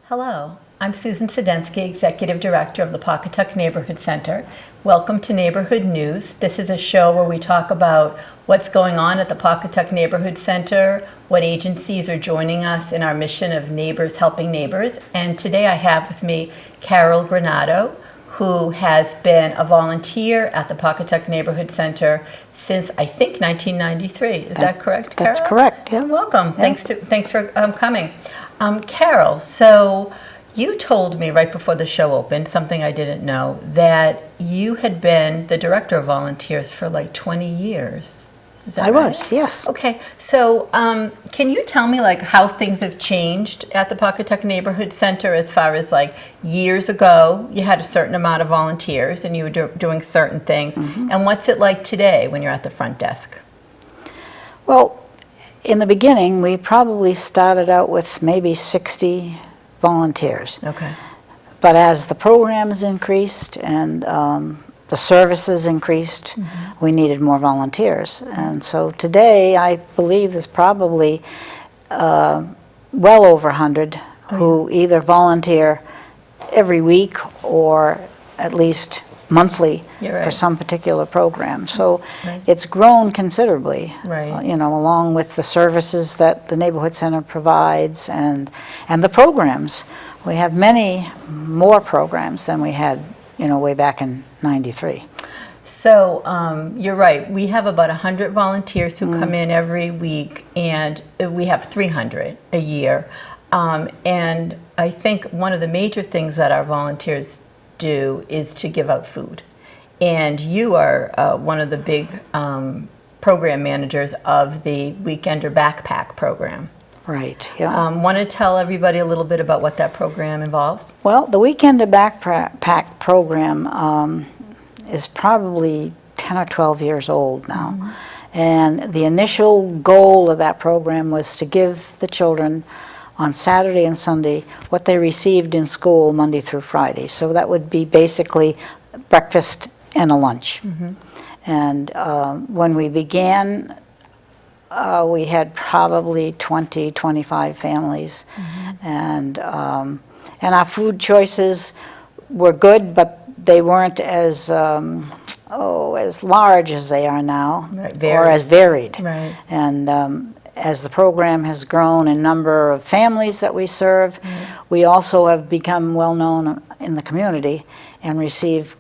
Hello, I'm Susan Sedensky, Executive Director of the Pawcatuck Neighborhood Center. Welcome to Neighborhood News. This is a show where we talk about what's going on at the Pawcatuck Neighborhood Center, what agencies are joining us in our mission of neighbors helping neighbors. And today I have with me Carol Granato, who has been a volunteer at the Pawcatuck Neighborhood Center since, I think, 1993. Is that correct, Carol? That's correct, yeah. Welcome. Yeah. Thanks for coming. Carol, so you told me right before the show opened, something I didn't know, that you had been the director of volunteers for like 20 years. Is that I right? was, yes. Okay, so can you tell me like how things have changed at the Pawcatuck Neighborhood Center as far as like years ago you had a certain amount of volunteers and you were doing certain things, and what's it like today when you're at the front desk? Well, in the beginning, we probably started out with maybe 60 volunteers. Okay. But as the programs increased and the services increased, we needed more volunteers. And so today, I believe there's probably well over 100 who either volunteer every week or at least monthly for some particular program. So it's grown considerably, you know, along with the services that the Neighborhood Center provides and the programs. We have many more programs than we had, you know, way back in '93. So you're right. We have about 100 volunteers who come in every week, and we have 300 a year. And I think one of the major things that our volunteers do is to give out food. And you are one of the big program managers of the Weekender Backpack program. Right, yeah. Want to tell everybody a little bit about what that program involves? Well, the Weekender Backpack program is probably 10 or 12 years old now. And the initial goal of that program was to give the children on Saturday and Sunday what they received in school Monday through Friday. So that would be basically breakfast and a lunch. And when we began, we had probably 20, 25 families. And our food choices were good, but they weren't as as large as they are now, or as varied. Right. And as the program has grown in number of families that we serve, we also have become well known in the community and receive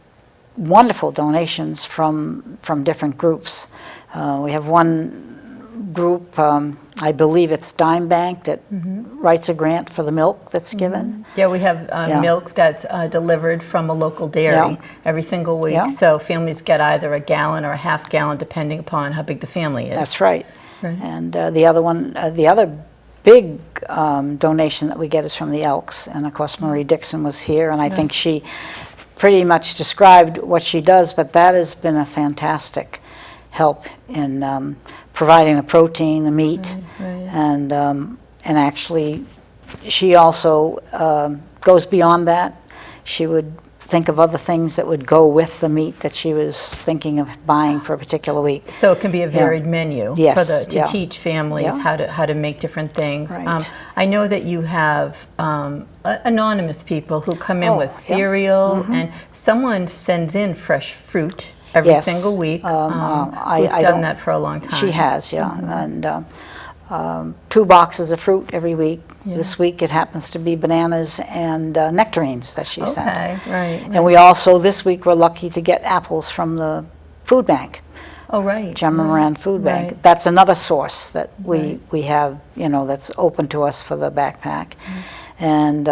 wonderful donations from different groups. We have one group, I believe it's Dime Bank, that writes a grant for the milk that's given. Yeah, we have milk that's delivered from a local dairy every single week. So families get either a gallon or a half gallon depending upon how big the family is. That's right. And the other big donation that we get is from the Elks. And of course Marie Dixon was here, and I think she pretty much described what she does, but that has been a fantastic help in providing the protein, the meat, and actually she also goes beyond that. She would think of other things that would go with the meat that she was thinking of buying for a particular week. So it can be a varied menu to teach families how to make different things. I know that you have anonymous people who come in with cereal, and someone sends in fresh fruit every single week. Who's done that for a long time? She has, and 2 boxes of fruit every week. This week it happens to be bananas and nectarines that she sent. And we also, this week, we're lucky to get apples from the food bank. Gemma Moran Food Bank. That's another source that we have, you know, that's open to us for the backpack. And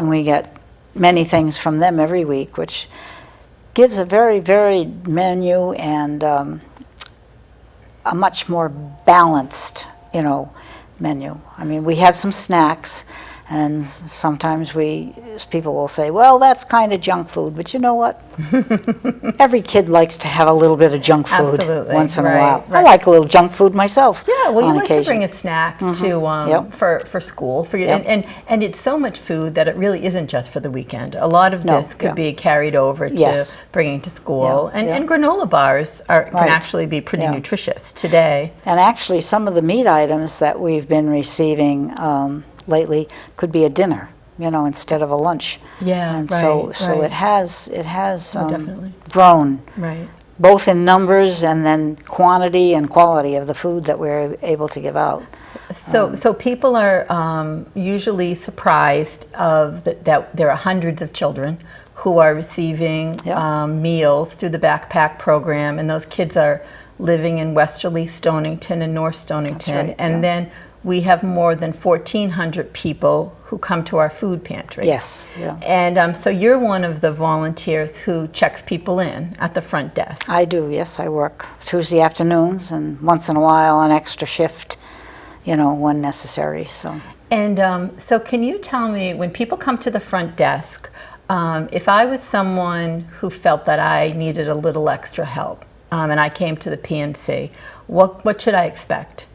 we get many things from them every week, which gives a very varied menu and a much more balanced, you know, menu. I mean, we have some snacks, and sometimes people will say, well, that's kind of junk food, but you know what? Every kid likes to have a little bit of junk food once in a while. I like a little junk food myself. Yeah, well, you like to bring a snack to for school for you, and it's so much food that it really isn't just for the weekend. A lot of this could be carried over to bringing to school, and granola bars can actually be pretty nutritious today. And actually, some of the meat items that we've been receiving lately could be a dinner instead of a lunch. Yeah, And right, so right. it has Definitely. grown, Right. both in numbers and then quantity and quality of the food that we're able to give out. So people are usually surprised that there are hundreds of children who are receiving Yep. meals through the backpack program, and those kids are living in Westerly, Stonington, and North Stonington. right, and yeah. then we have more than 1,400 people who come to our food pantry. Yes, yeah. And so you're one of the volunteers who checks people in at the front desk. I do, yes. I work Tuesday afternoons and once in a while an extra shift, when necessary. So. And so can you tell me, when people come to the front desk, if I was someone who felt that I needed a little extra help, and I came to the PNC, what should I expect?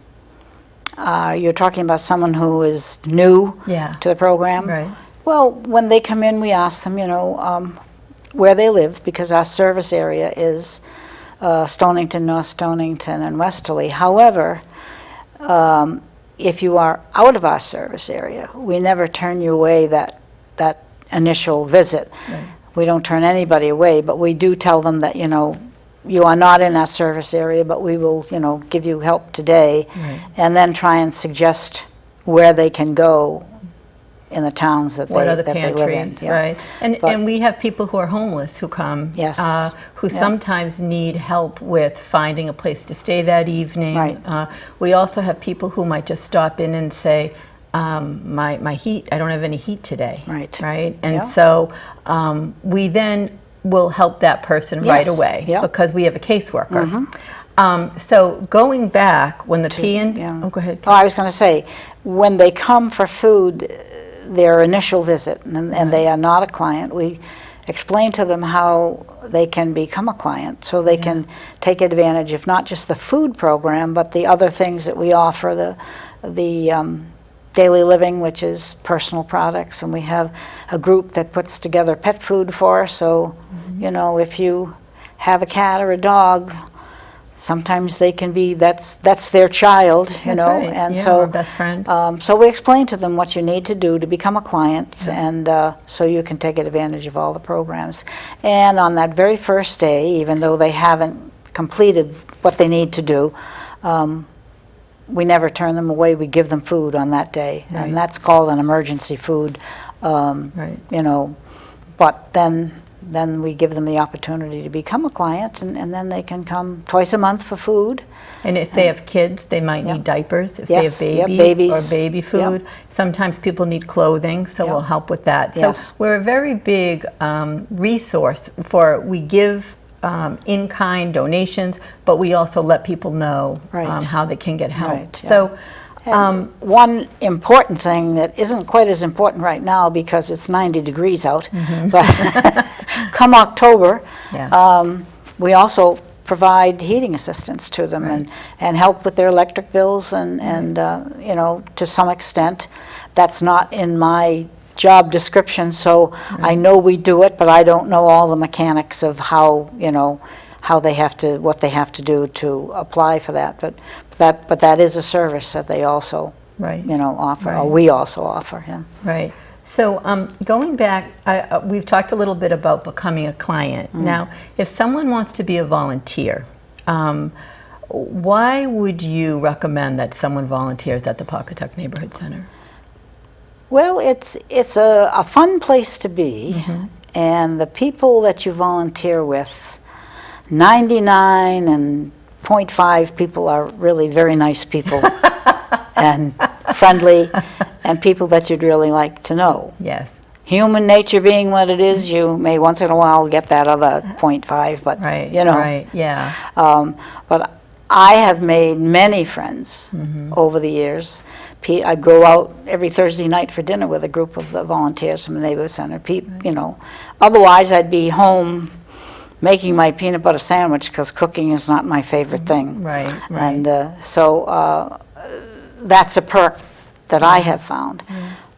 You're talking about someone who is new to the program? Right. Well, when they come in, we ask them, where they live, because our service area is Stonington, North Stonington, and Westerly. However, if you are out of our service area, we never turn you away that initial visit. Right. We don't turn anybody away, but we do tell them that, you are not in our service area, but we will, give you help today, Right. and then try and suggest where they can go in the towns that What are the they live in. pantries, right? And we have people who are homeless who come, Yes. who Yeah. sometimes need help with finding a place to stay that evening. Right. We also have people who might just stop in and say, my heat, I don't have any heat today. Right. Right? And Yeah. so we then will help that person right Yes. away Yeah. because we have a caseworker. So going back, when the Yeah. oh, go ahead. Oh, I was going to say, when they come for food, their initial visit, and they are not a client, we explain to them how they can become a client, so they can take advantage of not just the food program, but the other things that we offer, the daily living, which is personal products, and we have a group that puts together pet food for us, so, if you have a cat or a dog, sometimes they can be, that's their child, That's right. and Yeah, so our best friend. so we explain to them what you need to do to become a client, and so you can take advantage of all the programs. And on that very first day, even though they haven't completed what they need to do, we never turn them away. We give them food on that day, Right. and that's called an emergency food. Right. But then we give them the opportunity to become a client, and then they can come twice a month for food. And if they have kids, they might need diapers. If Yes, they yep, have babies, babies. or baby food. Sometimes people need clothing, so Yep. we'll help with that. So Yes. we're a very big resource we give in-kind donations, but we also let people know Right. how they can get help. Right, yeah. So One important thing that isn't quite as important right now because it's 90 degrees out, but come October, we also provide heating assistance to them, and help with their electric bills, and to some extent. That's not in my job description, so I know we do it, but I don't know all the mechanics of how they have to, what they have to do to apply for that. But that is a service that they also, offer, or we also offer. Yeah. Right. So going back, we've talked a little bit about becoming a client. Now, if someone wants to be a volunteer, why would you recommend that someone volunteers at the Pawcatuck Neighborhood Center? Well, it's a fun place to be, and the people that you volunteer with, 99.5 people are really very nice people and friendly, and people that you'd really like to know. Yes. Human nature being what it is, you may once in a while get that other 0.5, but Right. Yeah. But I have made many friends over the years. I go out every Thursday night for dinner with a group of the volunteers from the neighborhood center. Otherwise I'd be home making my peanut butter sandwich because cooking is not my favorite thing. Right. And so that's a perk that I have found.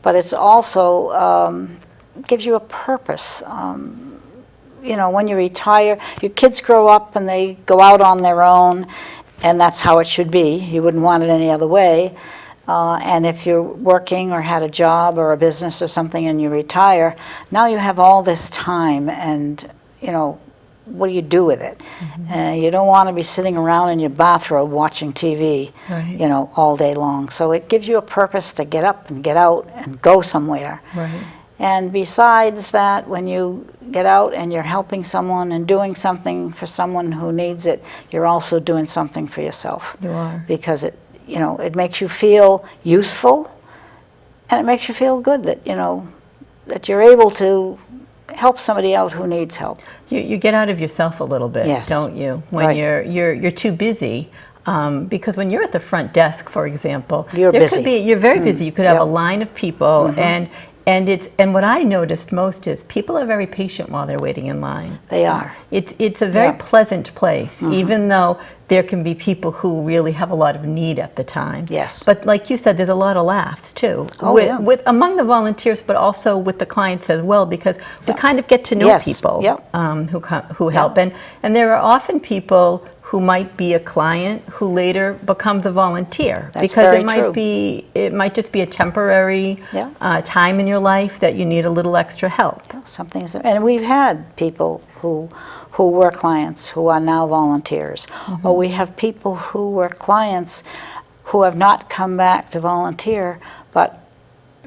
But it's also gives you a purpose. When you retire, your kids grow up and they go out on their own, and that's how it should be. You wouldn't want it any other way. And if you're working or had a job or a business or something and you retire, now you have all this time, and, you know, what do you do with it? You don't want to be sitting around in your bathrobe watching TV, Right. you know, all day long. So it gives you a purpose to get up and get out and go somewhere. Right. And besides that, when you get out and you're helping someone and doing something for someone who needs it, you're also doing something for yourself. You are. Because it, you know, it makes you feel useful, and it makes you feel good that, you know, that you're able to help somebody out who needs help. You get out of yourself a little bit, Yes. don't you? When Right. you're too busy. Because when you're at the front desk, for example, You're there busy. could be, you're very busy. You could have Yep. a line of people, and what I noticed most is people are very patient while they're waiting in line. They are. It's a very Yeah. pleasant place, even though there can be people who really have a lot of need at the time. Yes. But like you said, there's a lot of laughs too, Oh, with, yeah. with among the volunteers, but also with the clients as well, because we Yeah. kind of get to know Yes. people Yep. who help, and there are often people who might be a client who later becomes a volunteer. That's because very it might true. it might just be a temporary Yeah. time in your life that you need a little extra help. Something is, and we've had people who were clients who are now volunteers, or we have people who were clients who have not come back to volunteer, but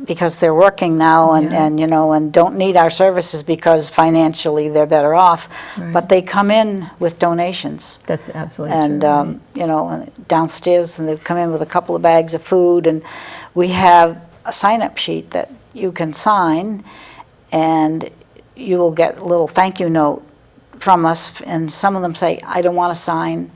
because they're working now and you know, and don't need our services because financially they're better off, but they come in with donations. That's absolutely And true. you know, downstairs, and they come in with a couple of bags of food, and we have a sign-up sheet that you can sign, and you will get a little thank you note from us, and some of them say, I don't want to sign.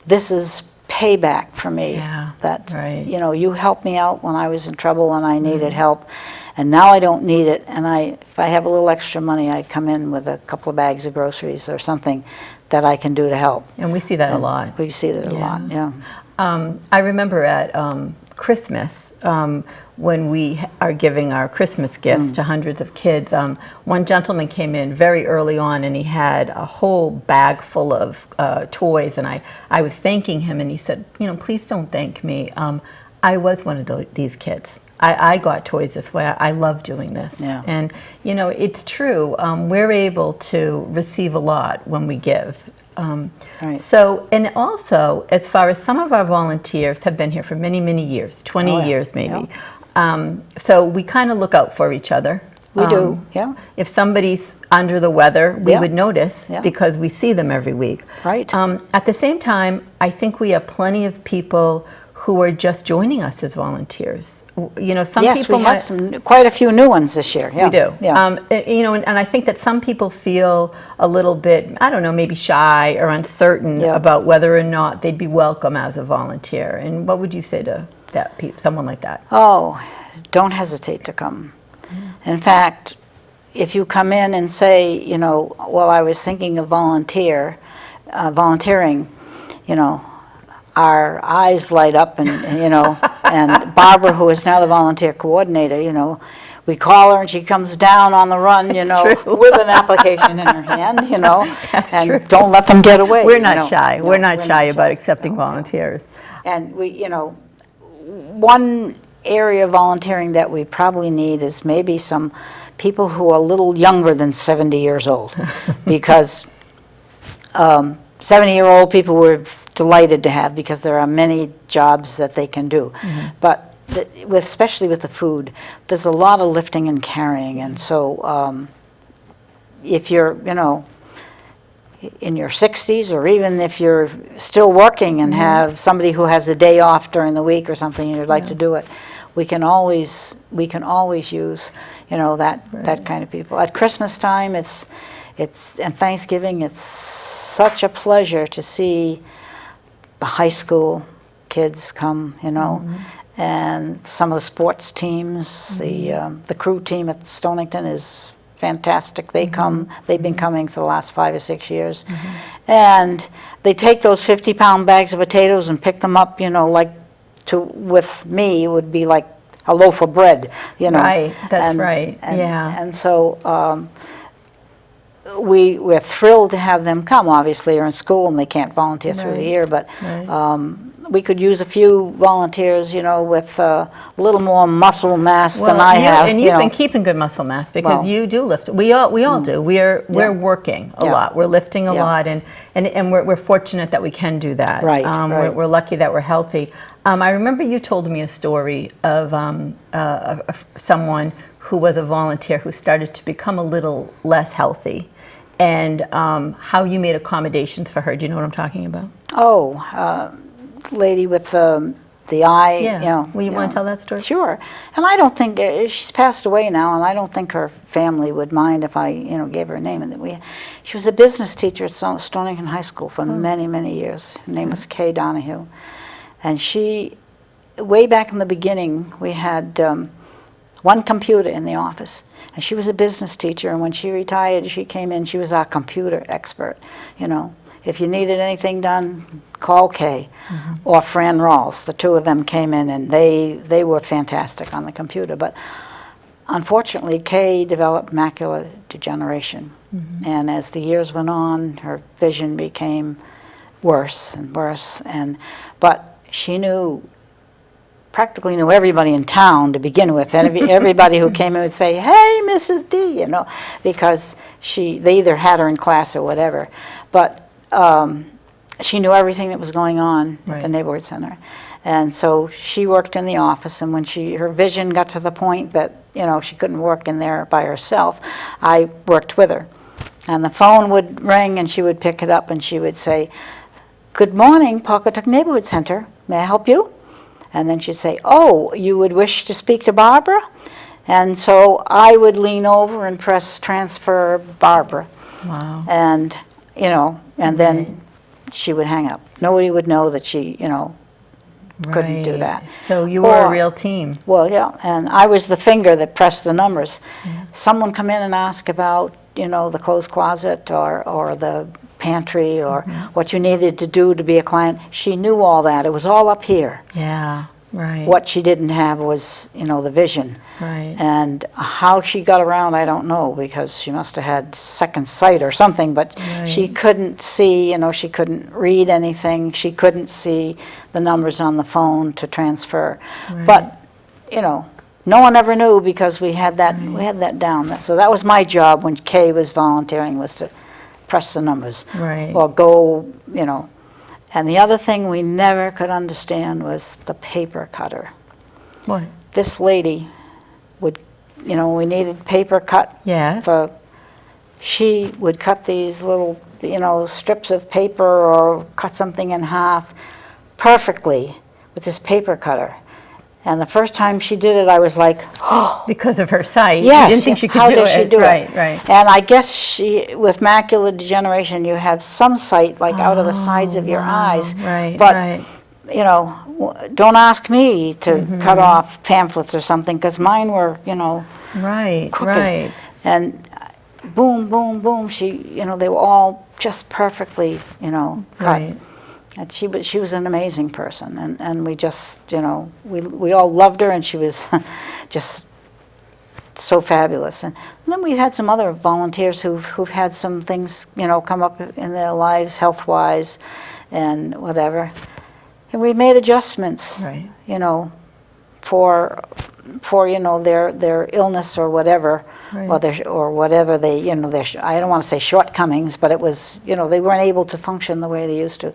This is payback for me. Yeah, That, right. you know, you helped me out when I was in trouble and I needed help, and now I don't need it, and if I have a little extra money, I come in with a couple of bags of groceries or something that I can do to help. And we see that a lot. We see that a lot, yeah. I remember at Christmas, when we are giving our Christmas gifts to hundreds of kids, one gentleman came in very early on, and he had a whole bag full of toys, and I was thanking him, and he said, you know, please don't thank me. I was one of these kids. I got toys this way. I love doing this. Yeah. And, you know, it's true. We're able to receive a lot when we give. Right. So, and also, as far as some of our volunteers have been here for many, many years, 20 years maybe. So we kind of look out for each other. We do, yeah. If somebody's under the weather, we Yeah. would notice Yeah. because we see them every week. Right. At the same time, I think we have plenty of people who are just joining us as volunteers. You know, some Yes, people we might, have quite a few new ones this year, yeah. we do. Yeah. You know, and I think that some people feel a little bit, I don't know, maybe shy or uncertain Yeah. about whether or not they'd be welcome as a volunteer. And what would you say to that someone like that? Oh, don't hesitate to come. In fact, if you come in and say, you know, well, I was thinking of volunteering, you know, our eyes light up, and you know, and Barbara, who is now the volunteer coordinator, you know, we call her and she comes down on the run, you know, with an application in her hand, you know, That's and true. don't let them get away. We're you not know. shy. No, We're not shy about shy. accepting No, volunteers. And we, you know, one area of volunteering that we probably need is maybe some people who are a little younger than 70 years old, because 70-year-old people we're delighted to have, because there are many jobs that they can do. But especially with the food, there's a lot of lifting and carrying, and so if you're, you know, in your 60s, or even if you're still working and have somebody who has a day off during the week or something, and you'd like to do it, we can always use, you know, that kind of people. At Christmas time, it's and Thanksgiving, it's such a pleasure to see the high school kids come, you know, and some of the sports teams, the crew team at Stonington is fantastic. They come, they've been coming for the last 5 or 6 years. And they take those 50-pound bags of potatoes and pick them up, you know, like with me, it would be like a loaf of bread, you know. Right, that's And- right, and- yeah. And so we're thrilled to have them come. Obviously, they're in school and they can't volunteer through the year, but we could use a few volunteers, you know, with a little more muscle mass than I have. And you've been keeping good muscle mass because you do lift. We all do. We're working a lot. We're lifting a lot, and we're fortunate that we can do that. Right. We're lucky that we're healthy. I remember you told me a story of someone who was a volunteer who started to become a little less healthy, and how you made accommodations for her. Do you know what I'm talking about? Oh, lady with the eye. Yeah. You know, Will you want to tell that story? Sure. And I don't think she's passed away now, and I don't think her family would mind if I, you know, gave her a name. And she was a business teacher at Stonington High School for many, many years. Her name was Kay Donahue, and she, way back in the beginning, we had one computer in the office, and she was a business teacher. And when she retired, she came in. She was our computer expert, you know. If you needed anything done, call Kay or Fran Rawls. The two of them came in, and they were fantastic on the computer. But unfortunately, Kay developed macular degeneration. And as the years went on, her vision became worse and worse. But she practically knew everybody in town to begin with. And everybody who came in would say, "Hey, Mrs. D," you know, because they either had her in class or whatever. But she knew everything that was going on at the neighborhood center. And so she worked in the office, and when her vision got to the point that, you know, she couldn't work in there by herself, I worked with her. And the phone would ring, and she would pick it up, and she would say, "Good morning, Pawcatuck Neighborhood Center. May I help you?" And then she'd say, "Oh, you would wish to speak to Barbara?" And so I would lean over and press transfer Barbara. Wow. And, you know, and then she would hang up. Nobody would know that she, you know, couldn't do that. So you were a real team. Well, yeah, and I was the finger that pressed the numbers. Someone come in and ask about, you know, the clothes closet or the pantry or what you needed to do to be a client. She knew all that. It was all up here. Yeah, right. What she didn't have was, you know, the vision. Right. And how she got around, I don't know, because she must have had second sight or something, but she couldn't see, you know, she couldn't read anything. She couldn't see the numbers on the phone to transfer. But, you know, no one ever knew because we had that down. So that was my job when Kay was volunteering, was to press the numbers. Right. Or go, you know. And the other thing we never could understand was the paper cutter. What? This lady would, you know, we needed paper cut. Yes. She would cut these little, you know, strips of paper or cut something in half perfectly with this paper cutter. And the first time she did it, I was like, oh. Because of her sight. Yes. You didn't think she could How do did it. she do Right, it? right. And I guess with macular degeneration, you have some sight, like out of the sides of your eyes. Right, but, right. you know, don't ask me to cut off pamphlets or something, because mine were, you know, Right, crooked. right. And boom, boom, boom, you know, they were all just perfectly, you know, cut. Right. And she was an amazing person, and we just, you know, we all loved her, and she was just so fabulous. And then we had some other volunteers who've had some things, you know, come up in their lives health-wise and whatever. And we made adjustments, Right. you know, for you know, their illness or whatever, Right. or whatever they, you know, I don't want to say shortcomings, but it was, you know, they weren't able to function the way they used to.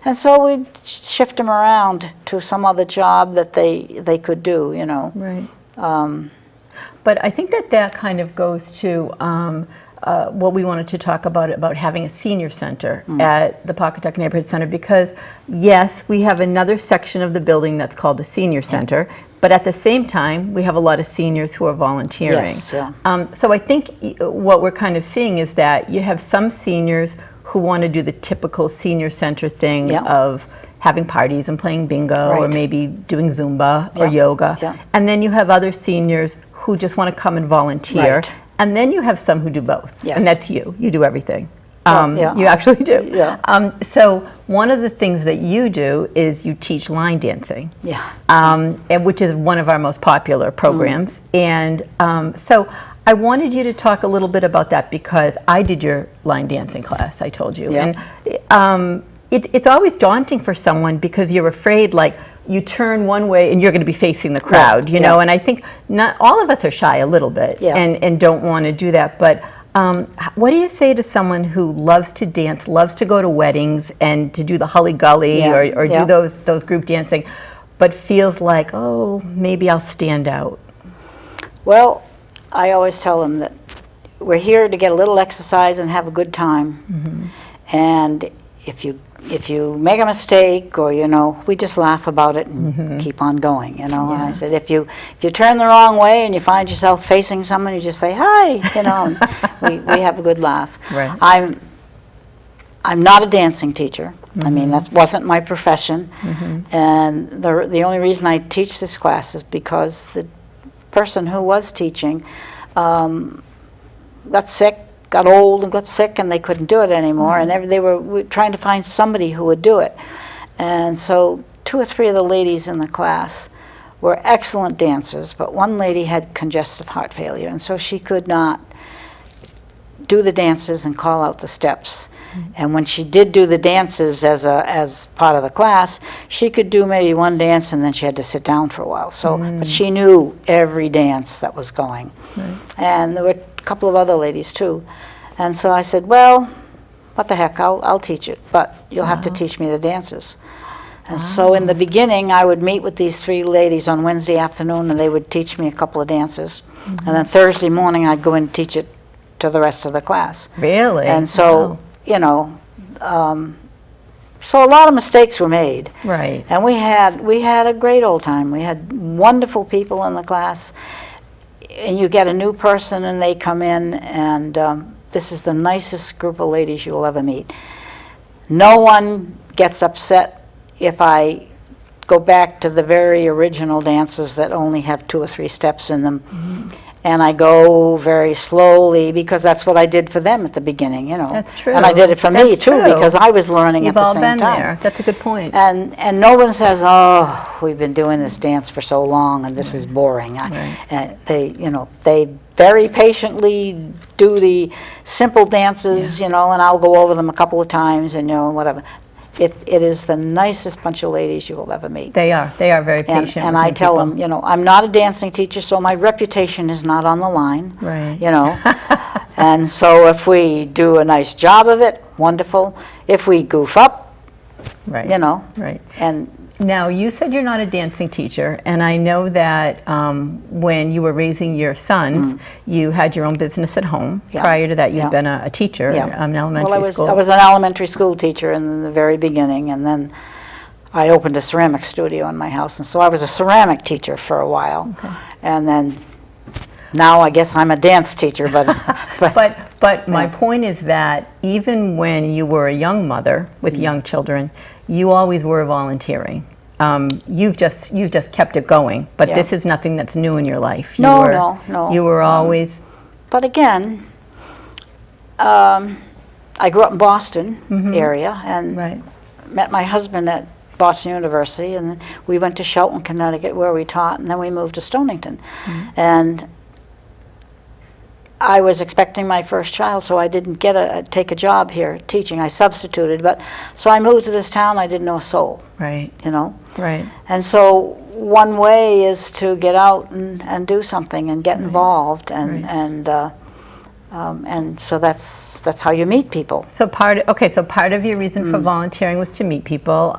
And so we'd shift them around to some other job that they could do, you know. Right. But I think that kind of goes to what we wanted to talk about having a senior center at the Pawcatuck Neighborhood Center, because yes, we have another section of the building that's called a senior center, but at the same time, we have a lot of seniors who are volunteering. Yes, yeah. So I think what we're kind of seeing is that you have some seniors who want to do the typical senior center thing of having parties and playing bingo or maybe doing Zumba or yoga. Yeah. And then you have other seniors who just want to come and volunteer. Right. And then you have some who do both. Yes. And that's you. You do everything. Yeah. You actually do. Yeah. So one of the things that you do is you teach line dancing. Yeah. And which is one of our most popular programs. And so I wanted you to talk a little bit about that because I did your line dancing class, I told you. Yeah. And it's always daunting for someone because you're afraid, like, you turn one way and you're going to be facing the crowd, you know, and I think not all of us are shy a little bit and don't want to do that. But what do you say to someone who loves to dance, loves to go to weddings and to do the Hully Gully or do those group dancing, but feels like, oh, maybe I'll stand out? Well, I always tell them that we're here to get a little exercise and have a good time. And if you make a mistake or, you know, we just laugh about it and keep on going, you know. I said, if you turn the wrong way and you find yourself facing someone, you just say, hi, you know, and we have a good laugh. Right. I'm not a dancing teacher. I mean, that wasn't my profession. And the only reason I teach this class is because the person who was teaching got sick, got old and got sick, and they couldn't do it anymore. And they were trying to find somebody who would do it. And so 2 or 3 of the ladies in the class were excellent dancers, but one lady had congestive heart failure, and so she could not do the dances and call out the steps. And when she did do the dances as part of the class, she could do maybe one dance and then she had to sit down for a while. So, but she knew every dance that was going. And there were a couple of other ladies too. And so I said, well, what the heck, I'll teach it, but you'll have to teach me the dances. And so in the beginning, I would meet with these 3 ladies on Wednesday afternoon, and they would teach me a couple of dances. And then Thursday morning, I'd go in and teach it to the rest of the class. Really? And so, you know, so a lot of mistakes were made. Right. And we had a great old time. We had wonderful people in the class. And you get a new person, and they come in, and this is the nicest group of ladies you will ever meet. No one gets upset if I go back to the very original dances that only have 2 or 3 steps in them. And I go very slowly because that's what I did for them at the beginning, you know. That's true. And I did it for me too true. because I was learning You've at the all same been time. there. That's a good point. And no one says, oh, we've been doing this dance for so long and this is boring. And they very patiently do the simple dances, you know, and I'll go over them a couple of times and, you know, whatever. It is the nicest bunch of ladies you will ever meet. They are very patient. And I tell them, you know, I'm not a dancing teacher, so my reputation is not on the line. Right. You know. And so if we do a nice job of it, wonderful. If we goof up, you know. Right. And now, you said you're not a dancing teacher, and I know that when you were raising your sons, you had your own business at home. Prior to that, you'd been a teacher in an elementary school. I was an elementary school teacher in the very beginning, and then I opened a ceramic studio in my house, and so I was a ceramic teacher for a while. And then now I guess I'm a dance teacher, but my point is that even when you were a young mother with young children, you always were volunteering. You've just kept it going, but this is nothing that's new in your life. No. You were always. But again, I grew up in Boston area and met my husband at Boston University, and we went to Shelton, Connecticut, where we taught, and then we moved to Stonington. And I was expecting my first child, so I didn't take a job here teaching. I substituted, but so I moved to this town. I didn't know a soul. Right. You know. Right. And so one way is to get out and do something and get involved, and so that's how you meet people. So part of your reason for volunteering was to meet people.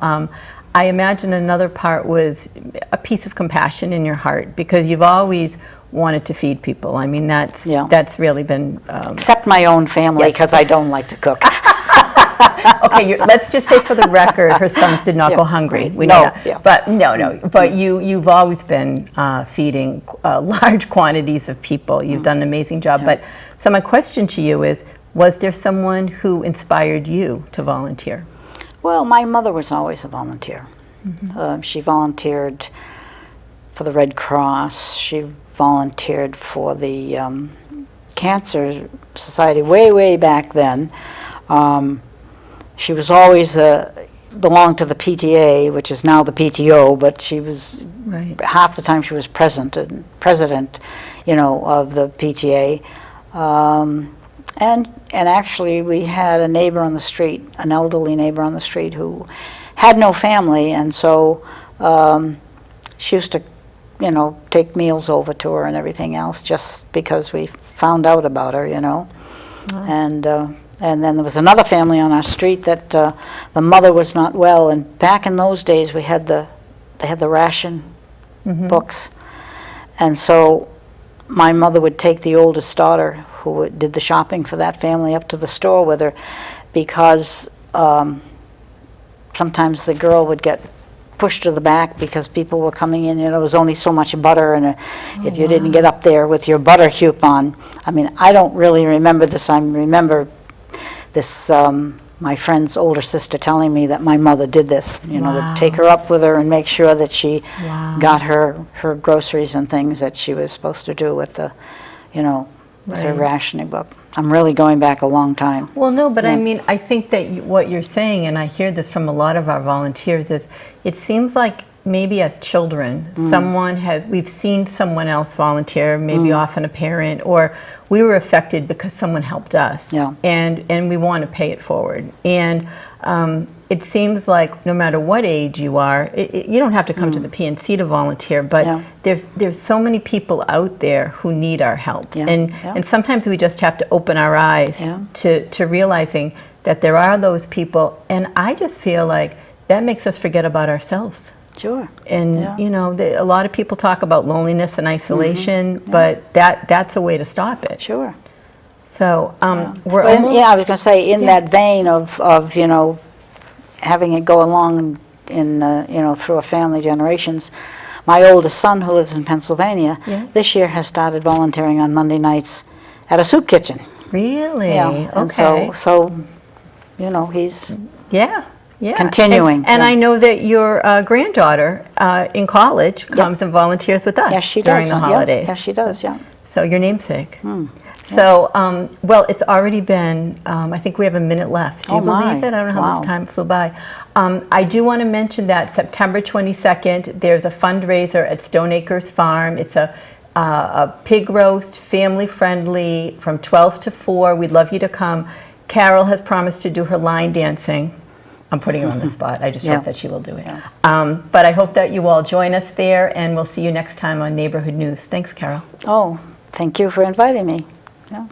I imagine another part was a piece of compassion in your heart because you've always wanted to feed people. I mean, that's really been... Except my own family, because I don't like to cook. Okay, let's just say for the record, her sons did not go hungry. We know that. But you've always been feeding large quantities of people. You've done an amazing job. But so my question to you is, was there someone who inspired you to volunteer? Well, my mother was always a volunteer. She volunteered for the Red Cross. She volunteered for the Cancer Society way back then. She was always belonged to the PTA, which is now the PTO, but she was half the time she was president you know, of the PTA. And actually, we had a neighbor on the street, an elderly neighbor on the street who had no family, and so she used to, you know, take meals over to her and everything else, just because we found out about her, you know. Wow. And then there was another family on our street that the mother was not well, and back in those days they had the ration books, and so my mother would take the oldest daughter, who did the shopping for that family, up to the store with her, because sometimes the girl would get pushed to the back because people were coming in, and there was only so much butter, and if you didn't get up there with your butter coupon. I mean, I don't really remember this. I remember this, my friend's older sister telling me that my mother did this, you know, would take her up with her and make sure that she got her groceries and things that she was supposed to do with the, you know, with her rationing book. I'm really going back a long time. Well, no, but I mean, I think that what you're saying, and I hear this from a lot of our volunteers, is it seems like maybe as children, we've seen someone else volunteer, maybe often a parent, or we were affected because someone helped us, and we want to pay it forward. And it seems like no matter what age you are, you don't have to come to the PNC to volunteer, but there's so many people out there who need our help. And sometimes we just have to open our eyes to realizing that there are those people, and I just feel like that makes us forget about ourselves. Sure. And you know, a lot of people talk about loneliness and isolation, but that's a way to stop it. Sure. So we're I was going to say, in that vein of you know, having it go along in you know, through a family generations, my oldest son, who lives in Pennsylvania, this year has started volunteering on Monday nights at a soup kitchen. Really? Yeah. And so you know, he's continuing. And I know that your granddaughter in college comes and volunteers with us during the holidays. Yes, she does, So your namesake. So, well, it's already been, I think we have a minute left. Do you believe it? I don't know how much time flew by. I do want to mention that September 22nd, there's a fundraiser at Stone Acres Farm. It's a pig roast, family-friendly, from 12 to 4. We'd love you to come. Carol has promised to do her line dancing. I'm putting her on the spot. I just hope that she will do it. But I hope that you all join us there, and we'll see you next time on Neighborhood News. Thanks, Carol. Oh, thank you for inviting me. Yeah.